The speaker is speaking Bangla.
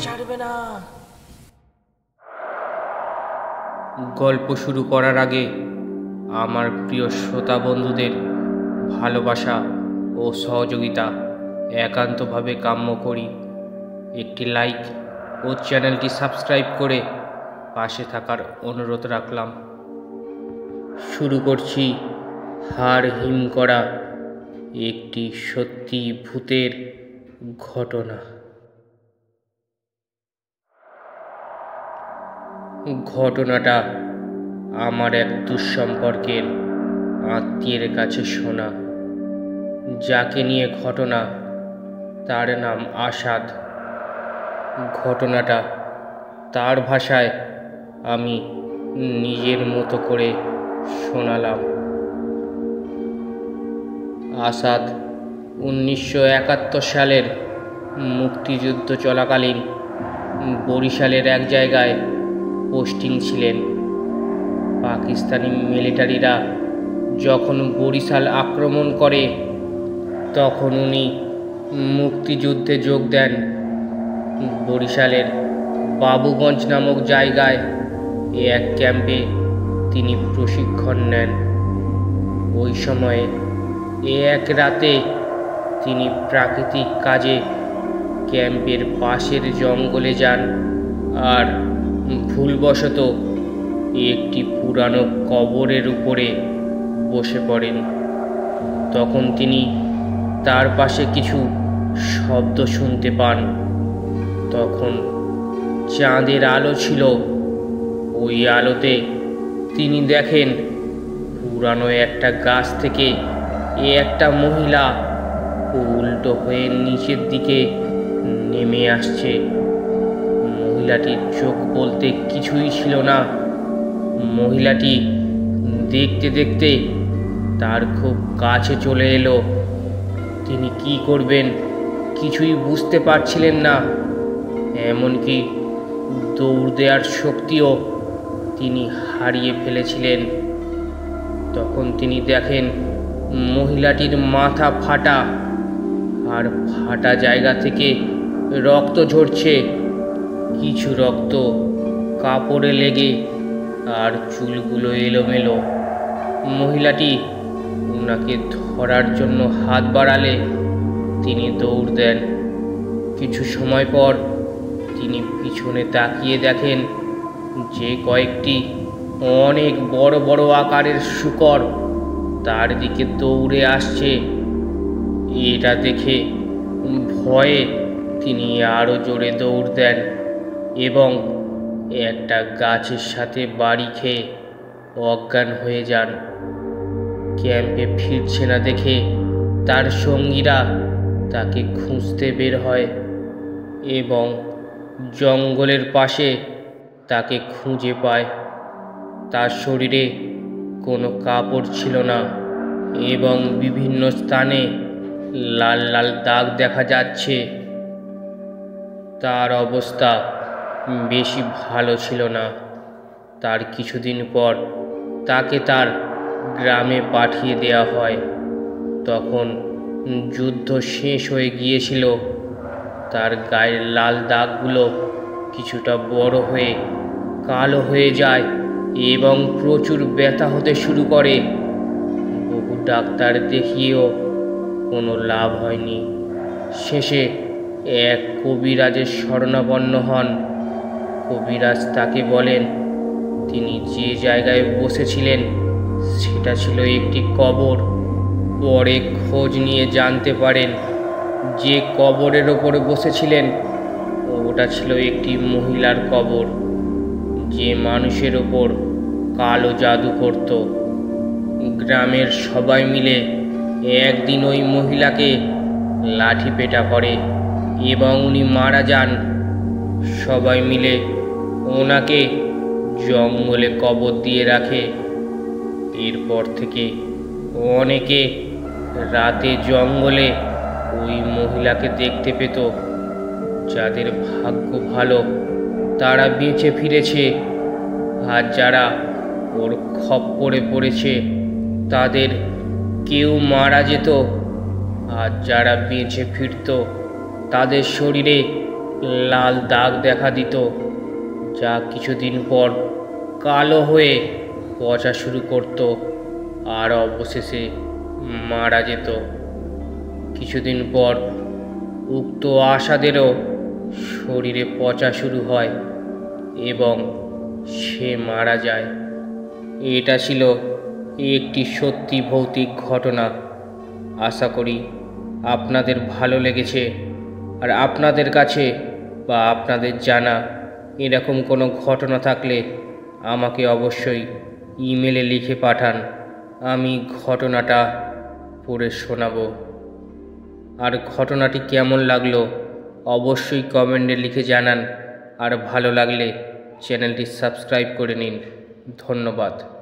ছাড়বে না। গল্প শুরু করার আগে আমার প্রিয় শ্রোতা বন্ধুদের ভালোবাসা ও সহযোগিতা একান্তভাবে কাম্য করি। একটি লাইক ও চ্যানেলটি সাবস্ক্রাইব করে পাশে থাকার অনুরোধ রাখলাম। শুরু করছি হাড় হিম করা একটি সত্যি ভূতের ঘটনা। ঘটনাটা আমার এক দুঃসম্পর্কের আত্মীয়ের কাছে শোনা। যাকে নিয়ে ঘটনা তার নাম আসাদ। ঘটনাটা তার ভাষায় আমি নিজের মতো করে শোনালাম। আসাদ 1971 সালের মুক্তিযুদ্ধ চলাকালীন বরিশালের এক জায়গায় পোস্টিং ছিলেন। পাকিস্তানি মিলিটারিরা যখন বরিশাল আক্রমণ করে তখন উনি মুক্তিযুদ্ধে যোগ দেন। বরিশালের বাবুগঞ্জ নামক জায়গায় এক ক্যাম্পে তিনি প্রশিক্ষণ নেন। ওই সময়ে এক রাতে তিনি প্রাকৃতিক কাজে ক্যাম্পের পাশের জঙ্গলে যান আর ভুলবশত একটি পুরানো কবরের উপরে বসে পড়েন। তখন তিনি তার পাশে কিছু শব্দ শুনতে পান। তখন চাঁদের আলো ছিল। ওই আলোতে তিনি দেখেন পুরানো একটা গাছ থেকে একটা মহিলা উল্টো হয়ে নিচের দিকে নেমে আসছে। মহিলাটির চোখ বলতে কিছুই ছিল না। মহিলাটি দেখতে দেখতে তার খুব কাছে চলে এলো। তিনি কি করবেন কিছুই বুঝতে পারছিলেন না। এমনকি দৌড় দেওয়ার শক্তিও তিনি হারিয়ে ফেলেছিলেন। তখন তিনি দেখেন মহিলাটির মাথা ফাটা, আর ফাটা জায়গা থেকে রক্ত ঝরছে। কিছু রক্ত কাপড়ে লেগে আর চুলগুলো এলোমেলো। মহিলাটি ওনাকে ধরার জন্য হাত বাড়ালে তিনি দৌড় দেন। কিছু সময় পর তিনি পিছনে তাকিয়ে দেখেন যে কয়েকটি অনেক বড় বড় আকারের শূকর তার দিকে দৌড়ে আসছে। এটা দেখে ভয়ে তিনি আরও জোরে দৌড় দেন এবং একটা গাছের সাথে বাড়ি খেয়ে অজ্ঞান হয়ে যান। ক্যাম্পে ফিরছে না দেখে তার সঙ্গীরা তাকে খুঁজতে বের হয় এবং জঙ্গলের পাশে তাকে খুঁজে পায়। তার শরীরে কোনো কাপড় ছিল না এবং বিভিন্ন স্থানে লাল লাল দাগ দেখা যাচ্ছে। তার অবস্থা বেশি ভালো ছিল না। তার কিছুদিন পর তাকে তার গ্রামে পাঠিয়ে দেওয়া হয়। তখন যুদ্ধ শেষ হয়ে গিয়েছিল। তার গায়ের লাল দাগগুলো কিছুটা বড় হয়ে কালো হয়ে যায় এবং প্রচুর ব্যথা হতে শুরু করে। বহু ডাক্তার দেখিয়েও কোনো লাভ হয়নি। শেষে এক কবিরাজের শরণাপন্ন হন। কবিরাজ তাকে বলেন তিনি যে জায়গায় বসেছিলেন সেটা ছিল একটি কবর। পরে খোঁজ নিয়ে জানতে পারেন যে কবরের ওপরে বসেছিলেন ওটা ছিল একটি মহিলার কবর, যে মানুষের ওপর কালো জাদু করত। গ্রামের সবাই মিলে একদিন ওই মহিলাকে লাঠি পেটা করে এবং উনি মারা যান। সবাই মিলে ওনাকে জঙ্গলে কবর দিয়ে রাখে। এরপর থেকে অনেকে রাতে জঙ্গলে ওই মহিলাকে দেখতে পেত। যাদের ভাগ্য ভালো তারা বেঁচে ফিরেছে, আর যারা ওর খপ্পরে পড়েছে তাদের কেউ মারা যেত, আর যারা বেঁচে ফিরত তাদের শরীরে লাল দাগ দেখা দিত, যা কিছুদিন পর কালো হয়ে পচা শুরু করত আর অবশেষে মারা যেত। কিছুদিন পর উক্ত আসাদেরও শরীরে পচা শুরু হয় এবং সে মারা যায়। এটা ছিল একটি সত্যি ভৌতিক ঘটনা। আশা করি আপনাদের ভালো লেগেছে। আর আপনাদের কাছে বা আপনাদের জানা এরকম কোনো ঘটনা থাকলে আমাকে অবশ্যই ইমেলে লিখে পাঠান। আমি ঘটনাটা পড়ে শোনাবো। আর ঘটনাটি কেমন লাগলো অবশ্যই কমেন্টে লিখে জানান। আর ভালো লাগলে চ্যানেলটি সাবস্ক্রাইব করে নিন। ধন্যবাদ।